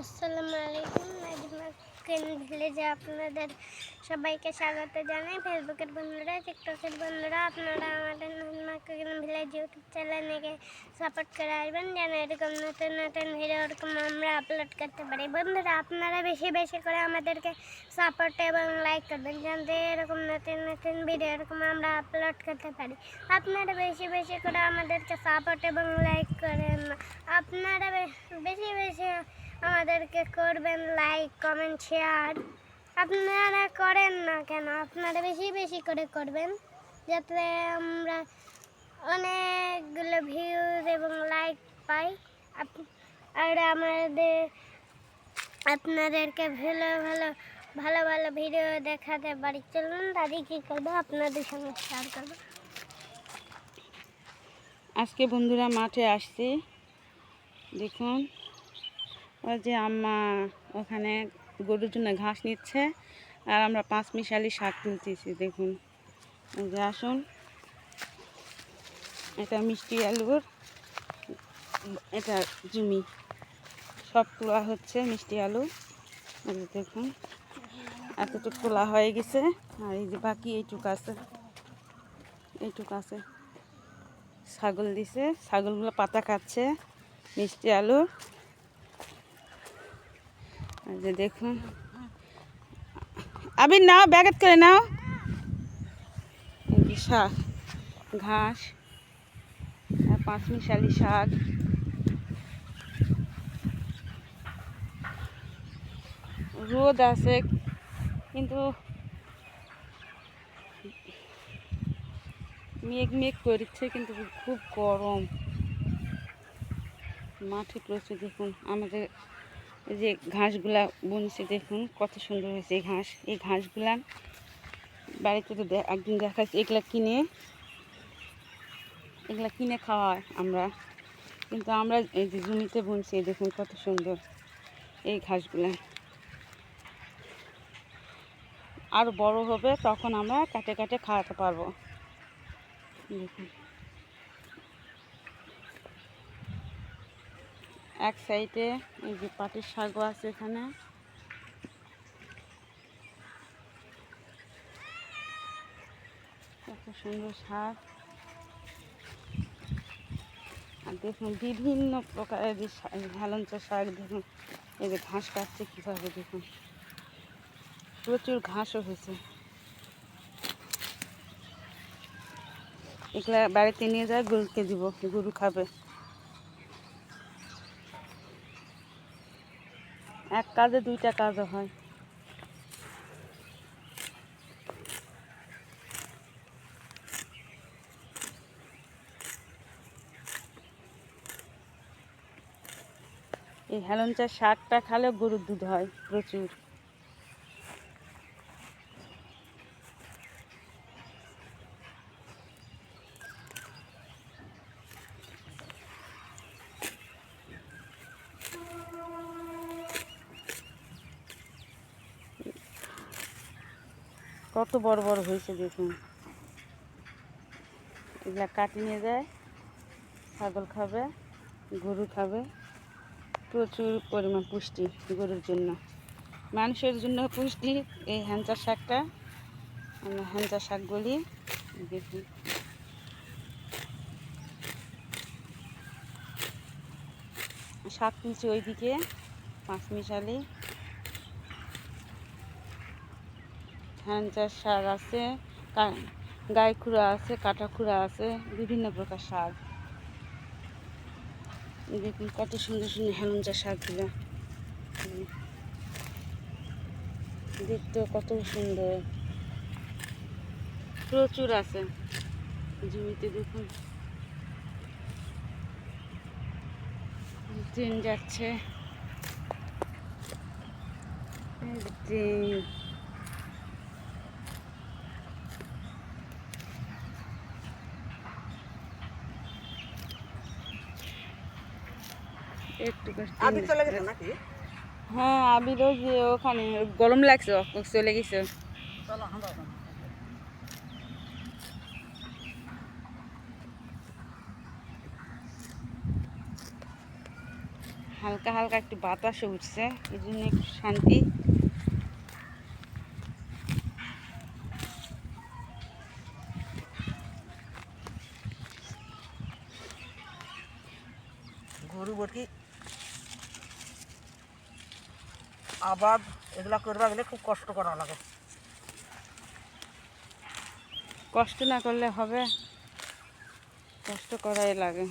আসসালামু আলাইকুম। নাজমা কুকিং ভিলেজে আপনাদের সবাইকে স্বাগত জানাই। ফেসবুকের বন্ধুরা, টিকটকের বন্ধুরা, আপনারা আমাদের নাজমা কুকিং ভিলেজ ইউটিউব চ্যানেলকে সাপোর্ট করে আসবেন যেন এরকম নতুন নতুন ভিডিও এরকম আমরা আপলোড করতে পারি। বন্ধুরা, আপনারা বেশি বেশি করে আমাদেরকে সাপোর্ট এবং লাইক করবেন যাতে এরকম নতুন নতুন ভিডিও এরকম আমরা আপলোড করতে পারি। আপনারা বেশি বেশি করে আমাদেরকে সাপোর্ট এবং লাইক করেন। আপনারা বেশি বেশি আমাদেরকে করবেন লাইক, কমেন্ট, শেয়ার। আপনারা করেন না কেন? আপনারা বেশি বেশি করে করবেন যাতে আমরা অনেকগুলো ভিউজ এবং লাইক পাই। আর আপনাদেরকে ভালো ভালো ভালো ভালো ভিডিও দেখাতে পারি। চলুন দাদি কী করবো আপনাদের সঙ্গে শেয়ার করবো। আজকে বন্ধুরা মাঠে আসছি, দেখুন ওই যে আম্মা ওখানে গরুর জন্য ঘাস নিচ্ছে আর আমরা পাঁচমিশালি শাক তুলতেছি। দেখুন এই যে, আসুন, এটা মিষ্টি আলুর, এটা জমি সব তোলা হচ্ছে মিষ্টি আলু। দেখুন এতটুকু তোলা হয়ে গেছে আর এই যে বাকি এইটুকু আছে, ছাগল দিছে, ছাগলগুলো পাতা খাচ্ছে মিষ্টি আলু। যে দেখুন, আবির নাও, ব্যাগেট করে নাও। এই যে শাক, ঘাস আর পাঁচমিশালি শাক। রোদ আছে কিন্তু মেঘ মেঘ করছে, কিন্তু খুব গরম মাঠে প্রচুর। দেখুন আমাদের এই যে ঘাসগুলা বুনছে, দেখুন কত সুন্দর হয়েছে এই ঘাস। এই ঘাসগুলা বাড়িতে তো একদিন দেখাচ্ছি, এগুলা কিনে খাওয়া হয় আমরা, কিন্তু আমরা এই যে জমিতে বুনছি, দেখুন কত সুন্দর এই ঘাসগুলা। আরও বড় হবে তখন আমরা কাটে কাটে খাওয়াতে পারবো। দেখুন এক সাইডে এই যে পাটের শাকও আছে, এখানে কত সুন্দর শাক। আর দেখুন বিভিন্ন প্রকারের যে হেলেঞ্চা শাক, দেখুন এই যে ঘাস কাটছে কীভাবে, দেখুন প্রচুর ঘাসও হয়েছে। এগুলা বাড়িতে নিয়ে যায় গরুকে দিব, গরু খাবে। এক কাজে দুইটা কাজও হয়। এই হেলেঞ্চা শাকটা খালে গরুর দুধ হয় প্রচুর। কত বড় বড় হয়েছে দেখুন। এগুলা কাটি নিয়ে যায়, ছাগল খাবে, গরু খাবে। প্রচুর পরিমাণ পুষ্টি গরুর জন্য, মানুষের জন্য পুষ্টি। এই হেঞ্চা শাকটা আমরা হেঞ্চা শাক বলি। দেখুন শাক তুলছি ওইদিকে, পাঁচমিশালি হেঞ্চা শাক আছে, গায়ে খুঁড়া আছে, কাটা খুঁড়া আছে, বিভিন্ন প্রকার শাক। দেখুন কত সুন্দর সুন্দর হেলেঞ্চা শাকগুলো, দেখতেও কত সুন্দর, প্রচুর আছে জমিতে। দেখুন ট্রেন যাচ্ছে, ট্রেন। একটু হ্যাঁ, আবিরও যে ওখানে গরম লাগছে, চলে গেছে। হালকা হালকা একটু বাতাসে উঠছে, এই জন্য একটু শান্তি। গরু বটি আবাদ এগুলা করবা গেলে খুব কষ্ট করা লাগে। কষ্ট না করলে হবে, কষ্ট করাই লাগে।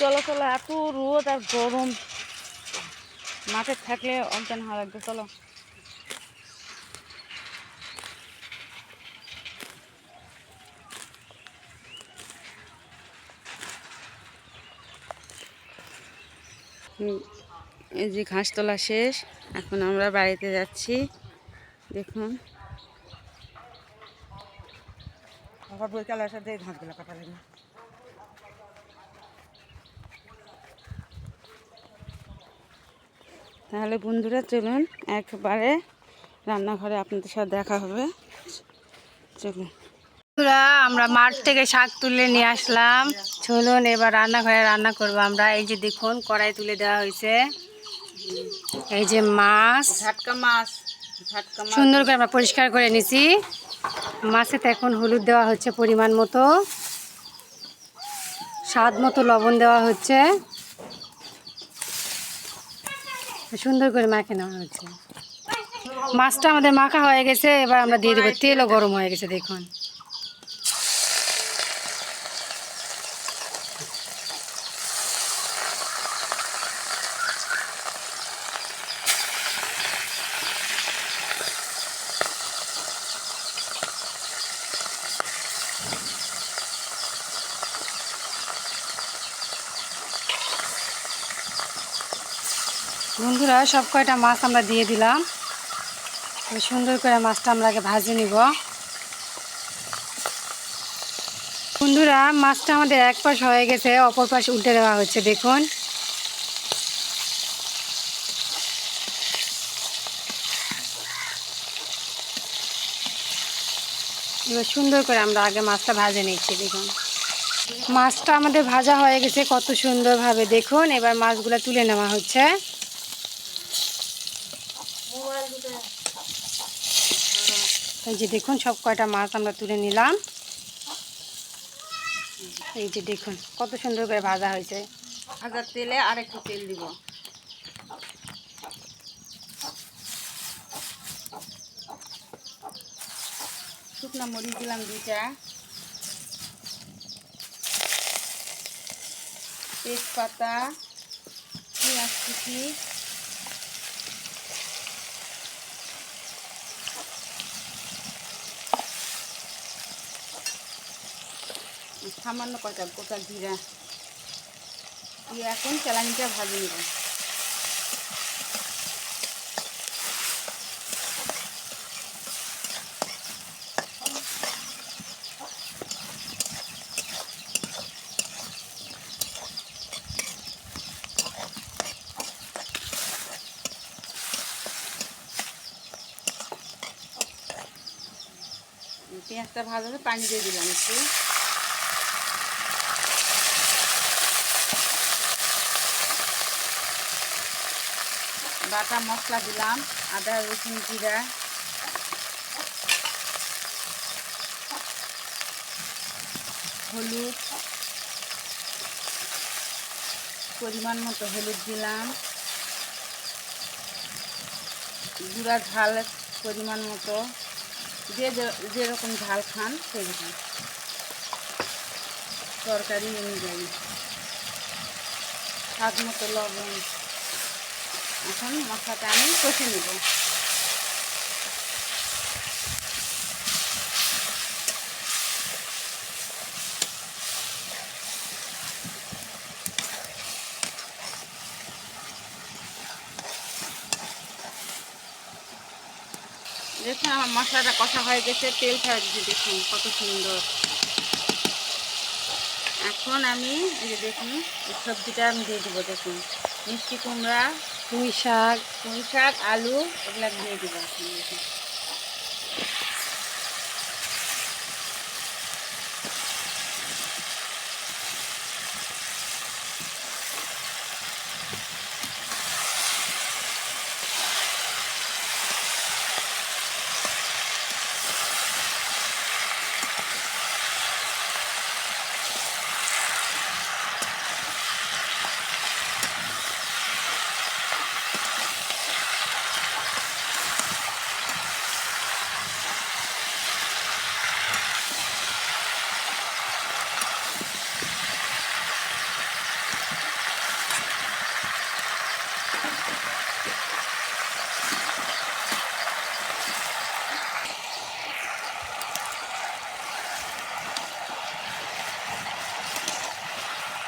চলো চলো, এত রোদ আর গরম, মাঠে থাকলে অজ্ঞান হওয়া লাগবে। চলো এই যে ঘাস তোলা শেষ, এখন আমরা বাড়িতে যাচ্ছি। দেখুন আবার বইকালে এসে দিয়ে ঘাসগুলো কাটা লাগে। তাহলে বন্ধুরা চলুন একবারে রান্নাঘরে আপনাদের সাথে দেখা হবে। চলুন বন্ধুরা, আমরা মাঠ থেকে শাক তুলে নিয়ে আসলাম। চলুন এবার রান্নাঘরে রান্না করব আমরা। এই যে দেখুন কড়াই তুলে দেওয়া হয়েছে, এই যে মাছ ঝাটকা মাছ, ঝাটকা মাছ সুন্দর করে আমরা পরিষ্কার করে নিছি। মাছেতে এখন হলুদ দেওয়া হচ্ছে পরিমাণ মতো, স্বাদ মতো লবণ দেওয়া হচ্ছে, সুন্দর করে মাখে নেওয়া হচ্ছে। মাছটা আমাদের মাখা হয়ে গেছে, এবার আমরা দিয়ে দেবো। তেলও গরম হয়ে গেছে দেখুন। বন্ধুরা, সব কয়টা মাছ আমরা দিয়ে দিলাম। সুন্দর করে মাছটা আমরা আগে ভাজে নিব। বন্ধুরা, মাছটা আমাদের এক পাশ হয়ে গেছে, অপর পাশ উল্টে দেওয়া হচ্ছে দেখুন। এবার সুন্দর করে আমরা আগে মাছটা ভাজে নিচ্ছি দেখুন। মাছটা আমাদের ভাজা হয়ে গেছে কত সুন্দরভাবে দেখুন। এবার মাছগুলো তুলে নেওয়া হচ্ছে। এই যে দেখুন সব কয়টা মাছ আমরা তুলে নিলাম। এই যে দেখুন কত সুন্দর করে ভাজা হয়েছে। ভাজার তেলে আর একটু তেল দিব। শুকনো মরিচ দিলাম 2টা, তেজপাতা, পেঁয়াজ কুচি, সামান্য কয়টা গোটা জিরা দিয়ে এখন চালানিটা ভাজে নেব। পেঁয়াজটা ভালো হবে, পানি দিয়ে দিলাম একটু। বাটা মশলা দিলাম, আদা রসুন জিরা, হলুদ, পরিমাণ মতো হলুদ দিলাম, গুঁড়া ঝাল পরিমাণ মতো, যেরকম ঝাল খান সেরকম তরকারি অনুযায়ী, স্বাদ মতো লবণ। এখন মশলাটা আমি কষে নেব। দেখুন আমার মশলাটা কষা হয়ে গেছে, তেল ছেড়ে দিচ্ছি, দেখুন কত সুন্দর। এখন আমি এই যে দেখুন এই সবজিটা আমি দিয়ে দেবো, দেখুন মিষ্টি কুমড়া, পুঁই শাক, আলু এগুলো দিয়ে দেবো এখন। দেখুন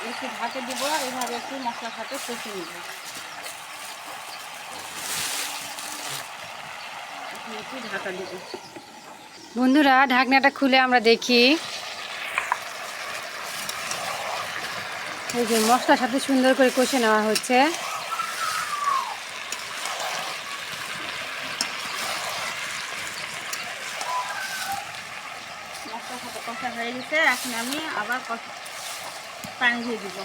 একটু ঢাকে দিব, এইভাবে একটু মশলার সাথে কষে নেব। একটু ঢাকা দেব। বন্ধুরা ঢাকনাটা খুলে আমরা দেখি, এই যে মশলার সাথে সুন্দর করে কষে নেওয়া হচ্ছে। মশলার সাথে কষা হয়ে গেছে, এখন আমি আবার পানি দিয়ে দিব,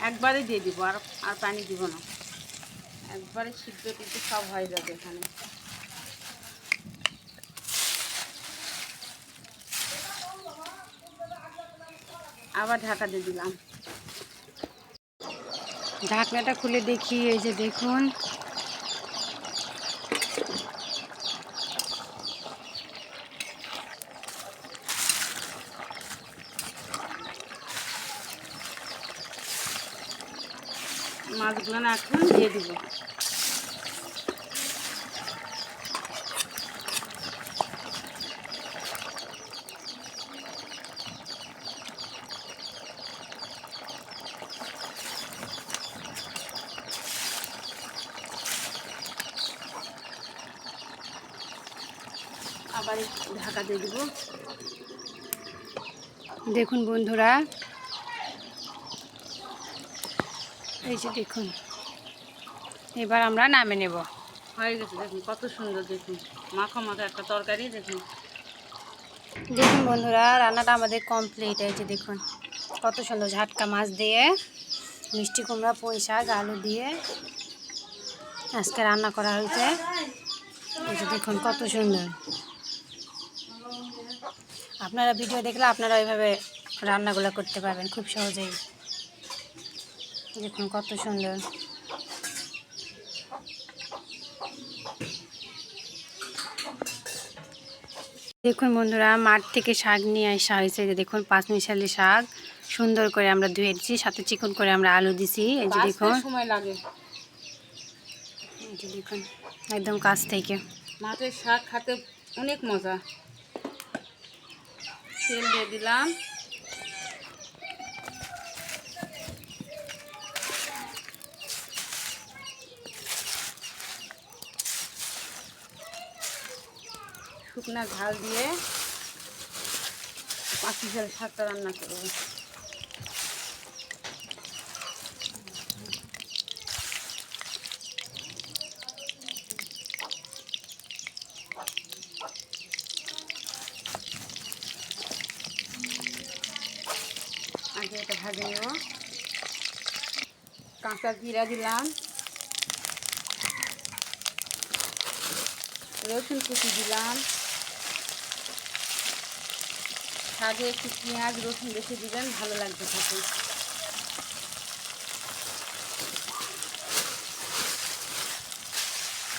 একবারে দিয়ে দিব, আর পানি দিব না, একবারে সিদ্ধ টিদ্ধ সব হয়ে যাবে এখানে। আবার ঢাকা দিয়ে দিলাম। ঢাকনাটা খুলে দেখি, এই যে দেখুন মাছগুলো না এখন দিয়ে দিব। আবার ঢাকা দিয়ে দিব। দেখুন বন্ধুরা, এই যে দেখুন এবার আমরা নামে নেব। হয়ে গেছে, দেখুন কত সুন্দর, দেখুন মাখো মাখো একটা তরকারি। দেখুন দেখুন বন্ধুরা রান্নাটা আমাদের কমপ্লিট। এই যে দেখুন কত সুন্দর ঝাটকা মাছ দিয়ে, মিষ্টি কুমড়া, পুঁই শাক, আলু দিয়ে আজকে রান্না করা হয়েছে। এই যে দেখুন কত সুন্দর। আপনারা ভিডিও দেখলে আপনারা এইভাবে রান্নাগুলো করতে পারবেন খুব সহজেই। দেখুন কত সুন্দর। দেখুন বন্ধুরা মাঠ থেকে শাক নিয়ে আসা হয়েছে। যে দেখুন পাঁচমিশালি শাক সুন্দর করে আমরা ধুয়ে দিচ্ছি, সাথে চিকন করে আমরা আলু দিছি। এই যে দেখুন সময় লাগে, এই যে দেখুন একদম কাছ থেকে। মাছের শাক খেতে অনেক মজা। তেল দিয়ে দিলাম, শুকনা ঝাল দিয়ে পাঁচমিশালি শাকটা রান্না করবো। আগে এটা ভাজে নেব। কাঁচা জিরা দিলাম, রসুন কুচি দিলাম, শাকে একটু পেঁয়াজ রসুন বেশি দিবেন, ভালো লাগবে খেতে।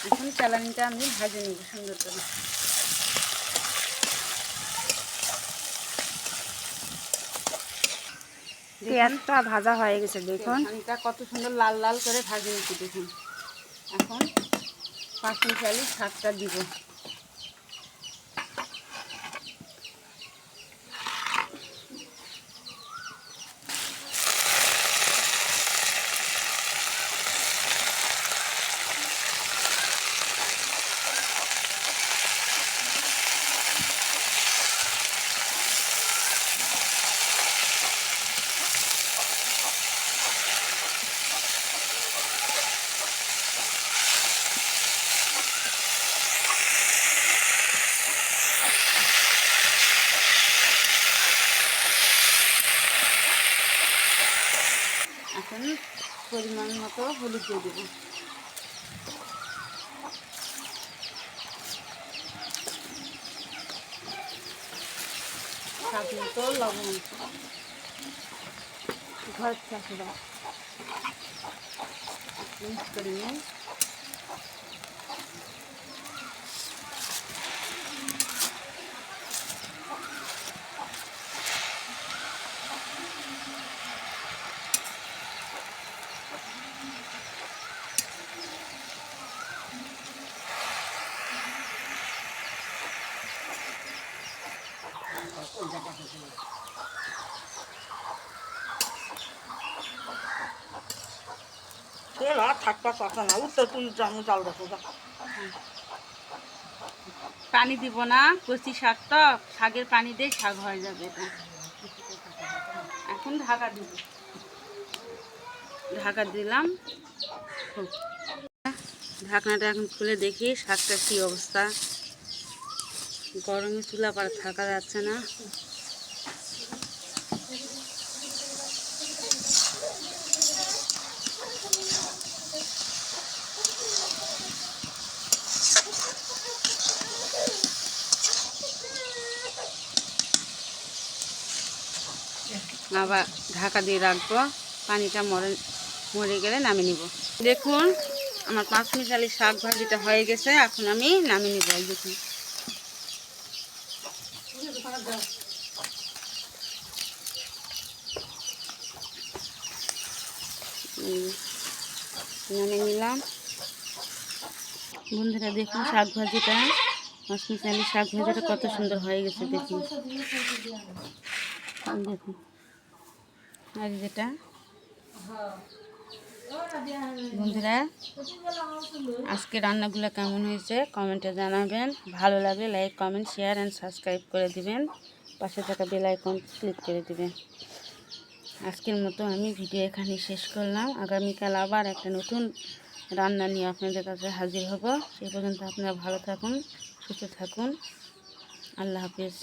এখন চালানিটা আমি ভাজে নেব সুন্দর করে। পেঁয়াজটা ভাজা হয়ে গেছে দেখুন। চালানিটা কত সুন্দর লাল লাল করে ভাজে নিচ্ছি দেখুন। এখন পাঁচমিশালি শাকটা দিব। মতো হলুদ দিয়ে দেবো। স্বাদ মতো লবণ, ঘর চাষিরা মিক্স করে নিয়ে তেল আর থাকবা কথা না, উঠতে তুই জামু চাল দেখো যা। পানি দিব না, কচি শাক তো, শাকের পানি দিয়ে শাক হয়ে যাবে এটা। এখন ঢাকা দিব, ঢাকা দিলাম। ঢাকনাটা এখন খুলে দেখি শাকটার কী অবস্থা। গরমে চুলা পার থাকা যাচ্ছে না। আবার ঢাকা দিয়ে রাখবো, পানিটা মরে গেলে নামিয়ে নিব। দেখুন আমার পাঁচমিশালি শাক ভাজিটা হয়ে গেছে, এখন আমি নামিয়ে নিব। দেখুন নামিয়ে নিলাম। বন্ধুরা দেখুন শাক ভাজিটা, পাঁচমিশালি শাক ভাজিটা কত সুন্দর হয়ে গেছে দেখুন। দেখুন আর যেটা বন্ধুরা আজকে রান্নাগুলো কেমন হয়েছে কমেন্টে জানাবেন। ভালো লাগলে like, comment, share and subscribe করে দিবেন। পাশে থাকা বেল আইকন ক্লিক করে দিবেন। আজকের মতো আমি ভিডিও এখানে শেষ করলাম। আগামীকাল আবার একটা নতুন রান্না নিয়ে আপনাদের কাছে হাজির হব। সেই পর্যন্ত আপনারা ভালো থাকুন, সুস্থ থাকুন। আল্লাহ হাফিজ।